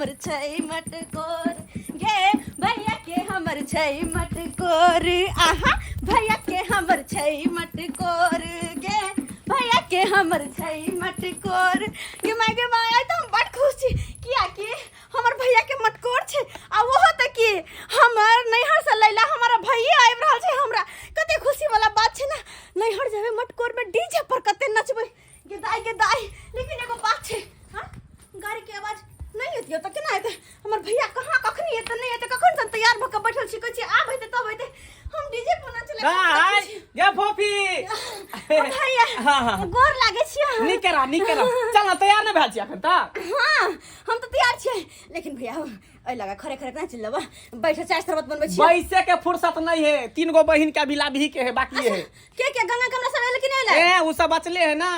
हमर छै मटकोर गे भैया के हमर छै मटकोर आहा भैया के हमर छै मटकोर गे भैया के हमर छै मटकोर गे माय आइ तो हम बड़ खुश छी किया कि हमर भैया के मटकोर छै आ ओहो त कि हमर नैहर से लैला हमारा भैया आबि रहल छै हमरा कते खुशी वाला बात छै ना नैहर जेबे मटकोर में डीजे पर कते नचबै गे दाई लेकिन एगो बात छै हां गाड़ी के आवाज नहीं एतियो त केना हेतै हमर भैया कहां कखनी एतै नहीं एतै कखन से तैयार भ के बैठल छी कहै छी आब हेतै तब हेतै हम डीजे पर नाचले हाय गे फोफी भैया हां गोर लागे छी निकरा चल तैयार न भेल छी अखन तक हां हम तो तैयार छी लेकिन भैया ऐ लगा खरे ना चल लेबा बैठ चाय शरबत बनबै छी बैसे के फुर्सत नहीं है 3 गो बहिन के बिला भी के है बाकी है के गंगा कमला सब एल कि नहीं एल ए उ सब बचले है ना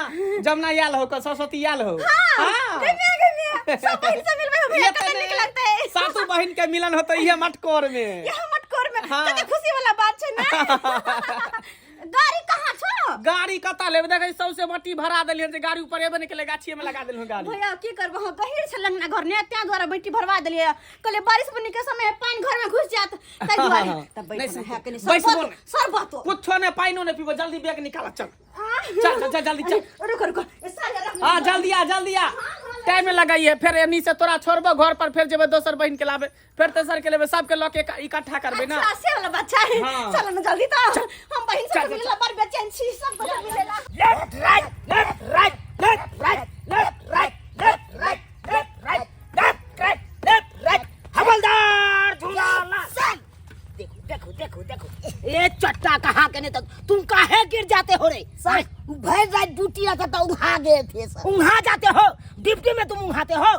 जमुना याल हो क सरस्वती याल हो हां गंगा सब बहिन से मिलबै भैया कते नीक लगतै सातों बहिन के मिलन होतै ये मटकोर में कते खुशी वाला बात छै ना गाड़ी कहां छौ गाड़ी कता लेबे देखे सबसे मट्टी भरा देलियन जे गाड़ी ऊपर एबे निकले गाछिए में लगा देलहु गाड़ी भैया की करबो हम गहिर से लंगना घर ने त्या द्वारा बैठी भरवा देलिए कले बारिश बुनी के समय पानी घर में घुस जात तै द्वारा तब बैठ है के सरबत कुछो ने पाइनो ने पीबो जल्दी बैग निकाल चल जल्दी चल रुक हां जल्दी आ टाइम में लगाइए फिर एनी से तोरा छोड़बो घर पर फिर जेबे दोसर बहिन के लाबे फिर तेसर के लेबे सब के लऽ के इकट्ठा करबे ना से वाला बच्चा है चल ना जल्दी तो हम बहिन से मिलला पर बेचैन छी सब बड़ा मिलेला लेफ्ट राइट हवलदार झूलाला देखो ये चट्टा कहाँ के नहीं तक तुम काहे गिर जाते हो रे सर भर रात ड्यूटी रखा था उहाँ गए थे सर उहाँ जाते हो डिप्टी में तुम उहाते हो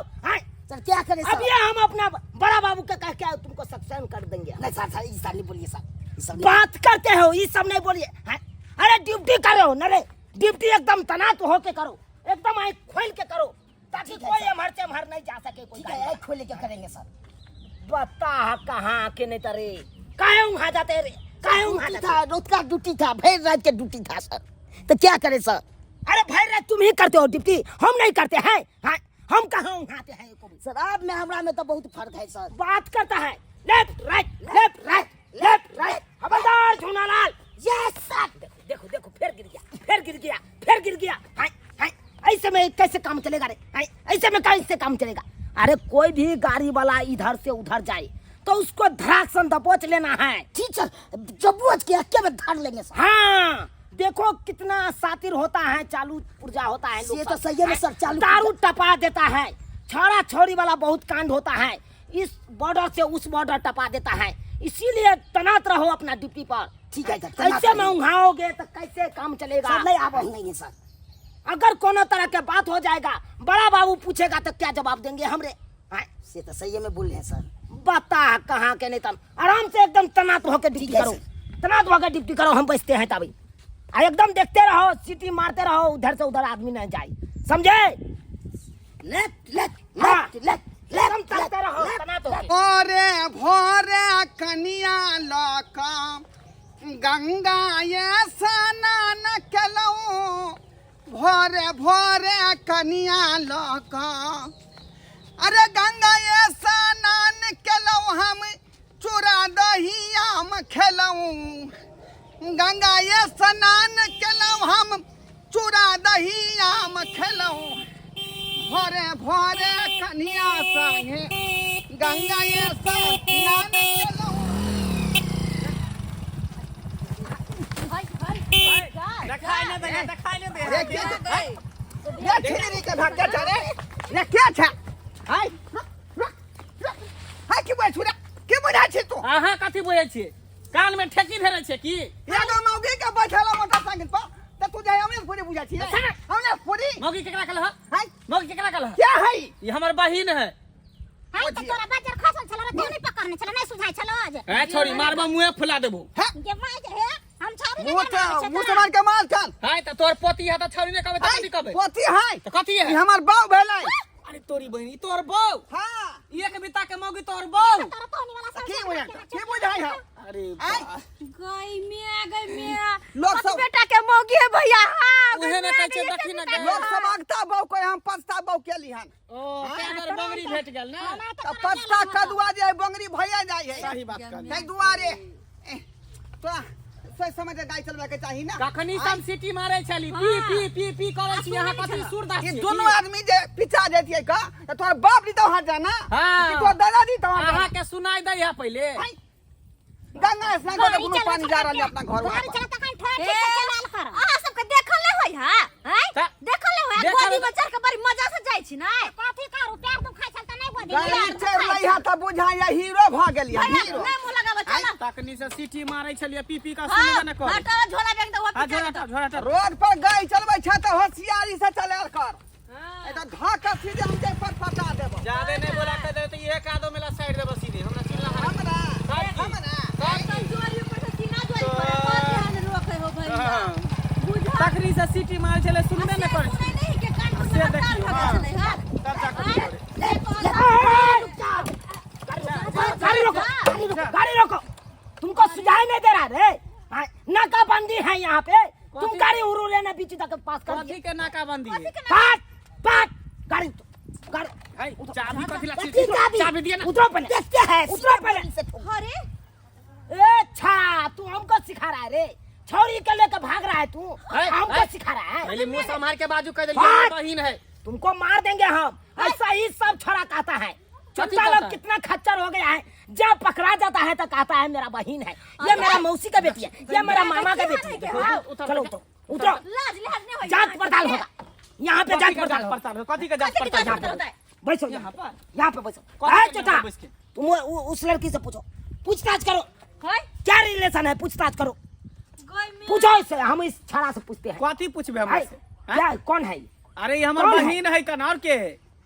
सर क्या करें सर अब ये हम अपना बड़ा बाबू का कह के तुमको सस्पेंड कर देंगे नहीं सर ये सब नहीं बोलिए सर बात करते हो ये सब नहीं बोलिए अरे ड्यूटी करो न रे ड्यूटी एकदम तैनात होके करो एकदम आँख खोल के करो ताकि कोई हमारे से हमार नहीं जा सके कोई आँख खोल के करेंगे सर बता कहाँ के नहीं तरे काहे वहाँ जाते रे काहे वहाँ था रोज का ड्यूटी था भर रात के ड्यूटी था सर तो क्या करें सर अरे भाई रे तुम ही करते हो ड्यूटी हम नहीं करते हैं हम कहाँ उठाते हैं सर आप में हमरा में तो बहुत फर्क है सर बात करता है लेफ्ट राइट हवलदार झूलालाल यस सर देखो फिर गिर गया ऐसे में कैसे काम चलेगा रे ऐसे में कैसे काम चलेगा अरे कोई भी गाड़ी वाला इधर से उधर जाए तो उसको धड़ाक से दबोच लेना है ठीक सर दबोच के अक्के में धर लेंगे सर हाँ देखो कितना सातिर होता है चालू पुर्जा होता है ये तो सही है सर चालू दारू टपा देता है छोरा छोरी वाला बहुत कांड होता है इस बॉर्डर से उस बॉर्डर टपा देता है इसीलिए तैनात रहो अपना ड्यूटी पर ठीक है ऐसे में उंघाओगे तो कैसे काम चलेगा सर नहीं आप नहीं है सर अगर कोनो तरह के बात हो जाएगा बड़ा बाबू पूछेगा तो क्या जवाब देंगे हमरे ये तो सही में बोल रहे हैं सर बता कहाँ के नहीं आराम से एकदम तैनात होकर ड्यूटी करो तैनात होकर ड्यूटी करो हम बचते हैं तभी एकदम देखते रहो सीटी मारते रहो उधर से उधर आदमी न जाए समझे भोरे कनिया लका गंगा ये स्नान केलौं भोरे कनिया लका अरे गंगा ये स्नान केलौं हम चूड़ा दही आम खेलौं गंगा ये स्नान केलौं हम चूड़ा दही आम खेलौं भोरे कन्या संगे गंगा ये स्नान केलौं क्या था हाय की बोल छुरा के बुझा छी तू अहाँ कथी बोलै छी कान में ठेकी धरे छै की एगो मौगी के बैठला मोटरसाइकिल पर त तू जाय हमने पूरी बुझा छी हमने पूरी मौगी केकरा कहल हाय मौगी केकरा कहल क्या है ये हमर बहिन है हाय त तोरा बाजार खसल छला रे कोनी पकड़ने छला नहीं सुझाय छलो आज ए छोरी मारबा मुंह फुला देबो जे माय जे है हम छाड़ी मुसलमान के माल चल हाय त तोर पोती है त छोरी ने कहबे त कथी कहबे पोती है त कथी है ई हमर बाऊ भेलै अरे तोरी बहिनी तोर बहू हां एक बिता के मौगी तोर बहू तोरा तोनी वाला सब की बुझा है अरे गई मिया लोग सब बेटा के मौगी है भैया। हाँ उहे ने कहै छै देखी ना लोग सब अगता बहु को हम पछता बहु केली हन ओ केदर बंगरी भेट गेल ना तो पछता कदुआ जे बंगरी भैया जाय है सही बात कहली तै दुआरे तो सोच समझ के गाय चलबे के चाही ना। कखनी सब सिटी मारै छली पी पी पी पी करै छी यहाँ कथि सुरदास ये छी दोनों आदमी जे पीछा देतिए का तो तोर बाप दी तो हाथ जाना हाँ। कि तोर दादा दी तो अहाँ के सुनाई दै है पहले गंगा स्नान के कोनो पानी जा रहले अपना घर गाड़ी में। चला त कहीं ठोर ठीक से चलाल कर। अहाँ सबके देखल नहीं होय हां हैं देखल नहीं होय देखल- गोदी में चढ़ के बड़ी मजा से जाय छी ना। कथी करू पैर दुखाय छल त नहीं बोली। गाड़ी चढ़ लइहा त बुझाइया हीरो भ गेलिया भैया हीरो। नहीं मुंह लगाव चल तखनी से सिटी मारै छलिए पी पी का सुनबे न कर हटा झोला बैग दो हां झोरा झोरा रोड पर गाय चलबै छ त होशियारी से चलाल कर। ए त धक्का सीधे हम जे पर फटा देबो। ज्यादा नहीं बोला के दे त एक आदो मेला साइड देबो सीधे हमरा चिल्ला हमरा हमरा जोरी ऊपर से सीना जोरी पर कौन ध्यान रोके हो भैया बुझा तखनी से सिटी मारै छले सुनबे न कर नहीं के कान से देखियो हां हां तब जाकर गाड़ी रोको गाड़ी रोको गाड़ी रोको। तुमको सुझाई नहीं दे रहा रे। नाकाबंदी है यहाँ पे। तुम गाड़ी उरू लेना बीच तक पास कर कथी के नाकाबंदी है पास पास गाड़ी गाड़ी है चाबी कथी ला कथी चाबी दिया ना उतरो पहले देखते हैं उतरो पहले। अरे ए छा तू हमको सिखा रहा है रे। छोरी के लेकर भाग रहा है तू हमको सिखा रहा है। पहले मुंह संभाल के बाजू कह दे बात। बहिन है तुमको मार देंगे हम। ऐसा ही सब छोरा कहता है। कथी चुपचाप कहता है? कितना खच्चर हो गया है। जब पकड़ा जाता है तो कहता है मेरा बहन है, ये मेरा मौसी का बेटी है, ये मेरा मामा का बेटी है। चलो उतरो उतरो लाज लिहाज नहीं होय जांच पड़ताल होगा यहाँ पे। जांच पड़ताल होगा। पड़ताल कथी के जांच कथी के जांच पड़ताल होता है? बैठो यहाँ पर? यहाँ पे बैठो। कौन है सा चचा यहाँ पे बैठ के? तुम उस लड़की से पूछो, पूछताछ करो होय क्या रिलेशन है, पूछताछ करो। गई मिया पूछो इससे, हम इस छड़ा से पूछते हैं। कथी पूछबे है, हमरा से क्या कौन है? अरे ये हमर कौन है? बहिन है कन और के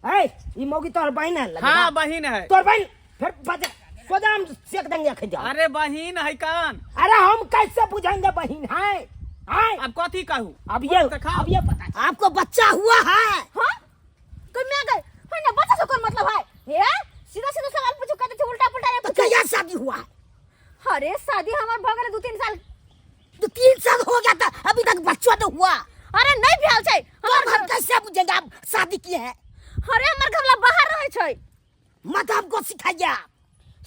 है ये मौगी तोर बहन है लगेगा। हां बहिन है तोर बहन फिर बजे सोजा हम सेक देंगे खिजा। अरे बहिन है कन अरे हम कैसे बुझेंगे बहन है? है अब कथी कहूं अब ये पता है। आपको बच्चा हुआ है? हां कोई मैं गई है ना बच्चा से कौन मतलब है ये सीधा सीधा सवाल पूछो कहते थे उल्टा पुल्टा तो क्या शादी हुआ है? अरे शादी हमार भगल 2-3 साल तो 3 साल हो गया था, अभी तक बच्चा तो हुआ। अरे नहीं भ्याल छै तो हम कैसे बुझेंगे आप शादी किए हैं? अरे हमर घरला बाहर रहे छै मत हमको सिखाइए आप।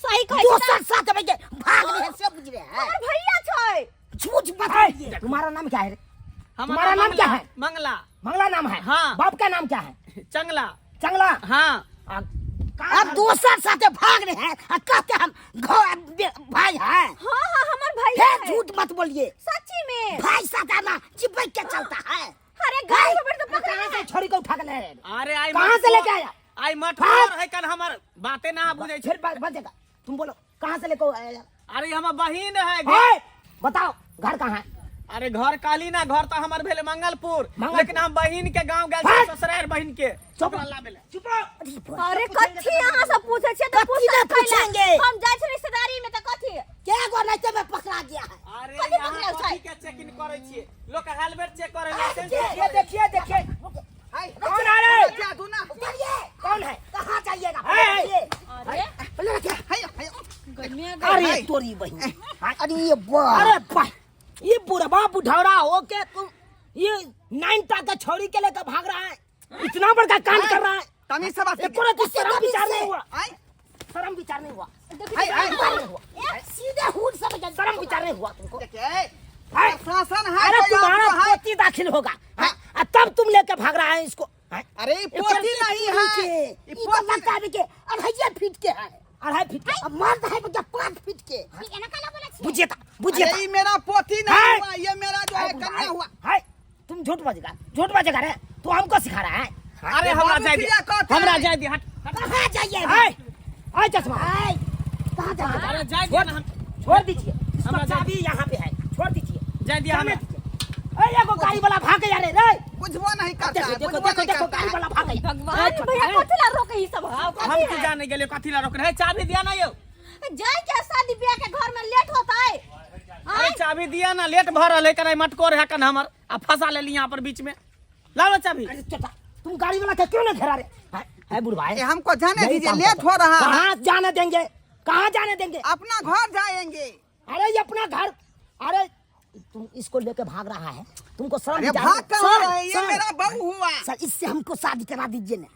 सही कहै दोसर साथ में भाग रहे हैं, सब बुझ रहे हैं। हमर भैया छै झूठ बताइए। तुम्हारा नाम क्या है रे? हमारा तुम्हारा नाम क्या है? मंगला मंगला नाम है। हाँ। बाप का नाम क्या है? चंगला चंगला। हां आप दोसर साथ भाग रहे हैं और कहते हम भाई हैं। हां हां हमर भैया फिर झूठ मत बोलिए। सच्ची में भाई साथ आना चिपक के चलता है। अरे गाय को बैठ तो कहाँ से छोरी को उठा के ले रहे हैं? अरे आई कहाँ से लेके आया? आई मठोर है कन हमर बातें ना बुझै छै फिर बचेगा। तुम बोलो कहाँ से लेके आया? अरे हमर बहिन है है बताओ घर कहाँ है? अरे घर काली ना घर तो हमर भेले मंगलपुर मंगलपुर। लेकिन हम बहिन के गांव गेल हाँ। ससुराल बहिन के चुप ला बेले चुप रहो। अरे कथी यहाँ से पूछे छे तो कथी ले पूछेंगे? हम जाय छी रिश्तेदारी में तो कथी क्या गो नहीं में पकड़ा गया है? अरे कथी यहाँ पकड़ल छै? कथी के चेक इन करे छिए लोग के हेलमेट चेक करे लाइसेंस देखिए देखिए देखिए कौन आ रहा है? क्या तू ना उतरिए। कौन है? कहाँ जाइएगा? है। उतरिए। अरे अरे तोरी बहन, अरे ये अरे भाई ये बुढ़वा बुढ़ौरा हो के तुम ये 9 का छोरी के लेकर भाग रहा है, इतना बड़का कांड कर रहा है। तमीज से बात एक तो शर्म विचार नहीं हुआ, आई शर्म विचार नहीं हुआ, आई आई सीधे हुड समझ शर्म विचार नहीं हुआ तुमको। देखे है? शासन है अरे तो यहाँ तुम्हारा तो है। पोती दाखिल होगा है? और तब तुम लेके भाग रहा है इसको है? अरे ये पोती नहीं है ये लगता है कि 2.5 फीट के है। 2.5 फीट का। अब मर्द है क्या 5 फीट के? एना काला बोले छी। बुझिए था अरे ये मेरा पोती नहीं है। हुआ, ये मेरा जो है कन्या हुआ। है तुम झूठ बजेगा रे, तू हमको सिखा रहा है। अरे हमरा जाय बाबू दे कहता है। हमरा जाय दे हट कहाँ जाइए? है चश्मा कहाँ जाइए? अरे जाय दे ना हम छोड़ दीजिए, हमरा इसका चाबी यहाँ पे है, छोड़ दीजिए। जाय दिया जाने हमें दीजिए। अरे एगो गाड़ी वाला भाग गया रे बुझबो नहीं करता है, देखो बुझबो देखो नहीं देखो करता गाड़ी है। वाला भाग गया। भगवान भैया कथी ला रोके ई सब हां हम तो जाने गेले कथी ला रोक रहे चाबी दिया ना यो जाय के शादी ब्याह के घर में लेट होता है। अरे चाबी दिया ना लेट भर रहले कने मटकोर है कन हमर आ फंसा लेली यहां पर बीच में लाओ ना चाबी अरे चाचा तुम गाड़ी वाला के क्यों नहीं घेरा रे? है बुढ़वा ये हमको जाने यही दीजिए, काम लेट करता हो रहा है। कहाँ जाने देंगे, कहाँ जाने देंगे? अपना घर जाएंगे। घर। अरे तुम इसको लेके भाग रहा है, तुमको शर्म अरे नहीं भाग आती? कहाँ सर, रहे? ये सर, मेरा बहू हुआ। सर इससे हमको शादी करा दीजिए ना।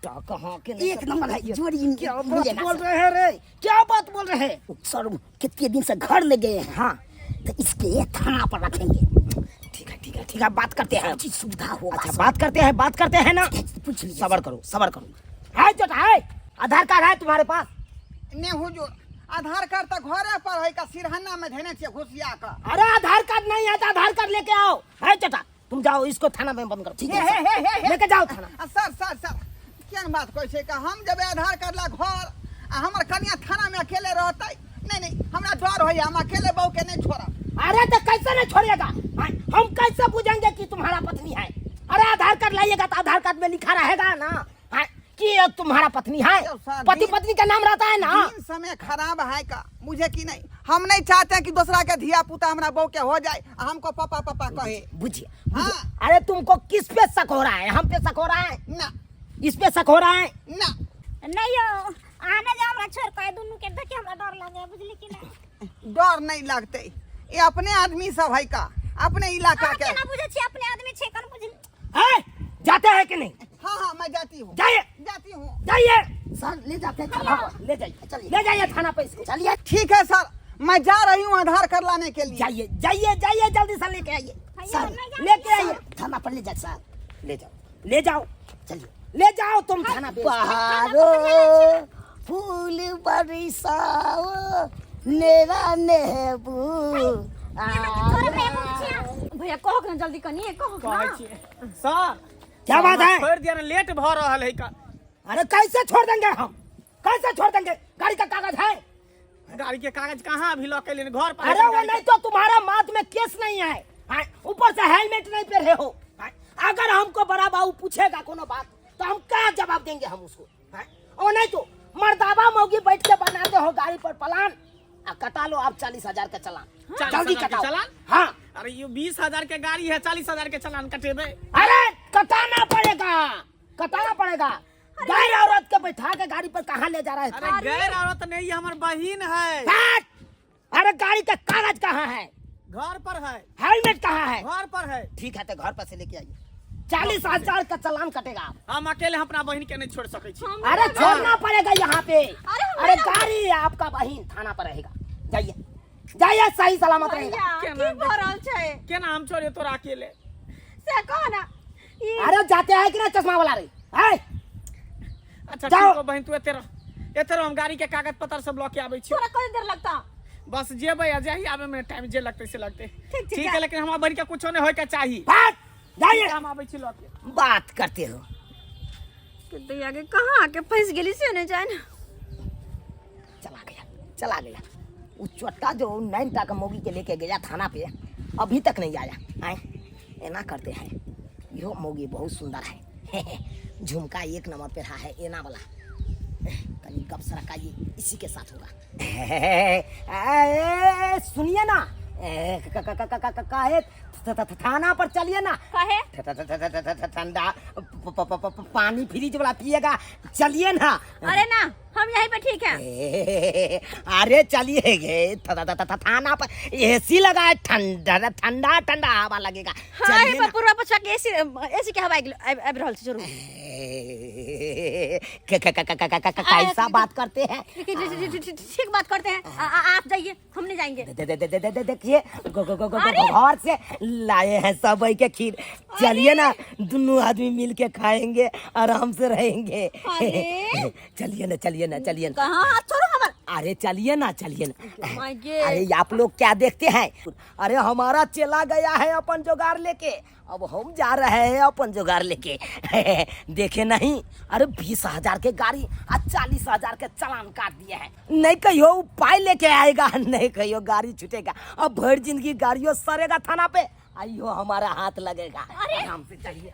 कहाँ के एक नंबर है जोड़ी क्या मुझे बात ना बोल सर। रहे हैं रे, क्या बात बोल रहे हैं? सर कितने दिन से घर ले गए हैं, हाँ तो इसके थाना पर रखेंगे। ठीक है ठीक है ठीक है, बात करते हैं। अच्छी सुविधा होगा। अच्छा बात करते हैं ना। पूछ लीजिए। सबर करो। है जोटा है, आधार कार्ड है तुम्हारे पास? ने हुजूर आधार कार्ड तो घरे पर है का सिरहना में धने छे घुसिया का। अरे आधार कार्ड नहीं है तो आधार कार्ड लेके आओ। है जोटा, तुम जाओ इसको थाना में बंद करो। ठीक है लेके जाओ थाना। सर क्या बात कोई छे का हम जब आधार कार्ड ला घर आ हमर कन्या थाना में अकेले रहतै? नहीं हमरा डर होय, हम अकेले बहू के नहीं छोड़ा। अरे तो कैसे नहीं छोड़िएगा? हम कैसे पूछेंगे कि तुम्हारा पत्नी है? अरे आधार कार्ड लाइएगा तो आधार कार्ड में लिखा रहेगा ना कि ये तुम्हारा पत्नी है। पति पत्नी का नाम रहता है ना। दिन समय खराब है का मुझे की नहीं, हम नहीं चाहते कि दूसरा के धिया पुता हमरा बहू के हो जाए हमको पापा कहे। बुझिए हाँ। अरे तुमको किस पे शक हो रहा है? हम पे शक हो रहा है? ना इस पे शक हो रहा है? ना नहीं हो आने जा हमरा छोड़ के दोनों के देख के हमरा डर लगे बुझली कि नहीं। डर नहीं लगते, ये अपने आदमी सब है का, अपने इलाका आप के। ना बुझे छी अपने आदमी छे कन बुझली। जाते हैं कि नहीं? हाँ मैं जाती हूँ जाइए हूँ। जाइए सर ले जाते हैं थाना पर। ले जाइए चलिए। ले जाइए थाना पे इसको। चलिए ठीक है सर, मैं जा रही हूँ आधार कार्ड लाने के लिए। जाइए जल्दी से लेके आइए। सर लेके आइए। थाना पर ले जाए सर। ले जाओ चलिए। ले जाओ तुम थाना पे। बहारो फूल बरसाओ नेरा नेबू। भैया कहो ना जल्दी कनिए कहो कहै ना। छियै सर क्या बात है? छोड़ दिया ना, लेट भ रहल है का। अरे कैसे छोड़ देंगे हम? कैसे छोड़ देंगे? गाड़ी का कागज है? गाड़ी के कागज कहाँ अभी लॉक कैले घर पर? अरे वो नहीं तो तुम्हारा माथ में केस नहीं है, ऊपर से हेलमेट नहीं पहने हो। अगर हमको बड़ा बाबू पूछेगा कोनो बात तो हम क्या जवाब देंगे हम उसको? और नहीं तो मर्दाबा मौगी बैठ के बनाते हो गाड़ी पर प्लान। कटा लो आप 40,000 का चालान। 40,000 जल्दी के कटाओ। चालान? हाँ अरे ये 20,000 के गाड़ी है, 40,000 के चालान कटेबे। अरे कटाना पड़ेगा। गैर औरत के बैठा के गाड़ी पर कहाँ ले जा रहा है? अरे गैर औरत नहीं, हमार बहिन है। हट! अरे गाड़ी का कागज कहाँ है? घर पर है। हेलमेट कहाँ है? घर पर है। ठीक है तो घर पर से लेके आइए। 40,000 का चालान कटेगा। हम अकेले अपना बहन के नहीं छोड़ सके छी। अरे छोड़ना पड़ेगा यहाँ पे। अरे अरे गाड़ी है आपका बहन थाना पर रहेगा। जाइए सही सलामत रहेगा। भैया की भरल छे केना हम छोड़े तोरा अकेले? से कहो ना। अरे जाते हैं कि ना चश्मा वाला रे? अच्छा जाओ। ठीक हो बहन, तू एते रहो, हम गाड़ी के कागज पत्र सब लॉ के आबै छी। थोड़ा कई देर लगता। बस जेबै आ जाही, आबे में टाइम जे लगते से लगते। ठीक ठीक है, लेकिन हमार बहन के कुछो नहीं होय के चाहिए। जाइए। हम आबै छी लॉ के। बात करते हो। तो आगे कहाँ आके फंस गेली से नहीं जाए ना। चला गया। वो चोटा जो 9 का मोगी के लेके गया थाना पे अभी तक नहीं आया। ऐना करते हैं, यो मोगी बहुत सुंदर है। झुमका 1 नंबर पे रहा है, एना वाला। कहीं गप सरका ये इसी के साथ होगा। सुनिए ना, काहे थाना पर चलिए ना। काहे? ठंडा पानी फ्रिज वाला पिएगा, चलिए ना। अरे ना हम यहीं पे ठीक है। अरे चलिए थाना पर एसी लगा है, ठंडा हवा लगेगा। हाँ चलिए ना। पूर्वा पछा के एसी के हवा आबि रहल छै जरूर। कैसा बात करते हैं? ठीक बात करते हैं। आप जाइए, हम नहीं जाएंगे। देखिए घर से लाए हैं सब के खीर। चलिए ना, दोनों आदमी मिल के खाएंगे, आराम से रहेंगे। चलिए ना। कहाँ हाथ छोड़ो हमार। अरे चलिए ना। मायके। अरे आप लोग क्या देखते हैं? अरे हमारा चला गया है अपन जुगाड़ लेके, अब हम जा रहे हैं अपन जुगाड़ लेके। देखे नहीं? अरे 20,000 के गाड़ी और 40,000 के चालान काट दिए हैं। नहीं कहियो उपाय लेके आएगा, नहीं कहियो गाड़ी छूटेगा। अब भर जिंदगी गाड़ियों सरेगा थाना पे, आइयो हमारा हाथ लगेगा। आराम से चलिए।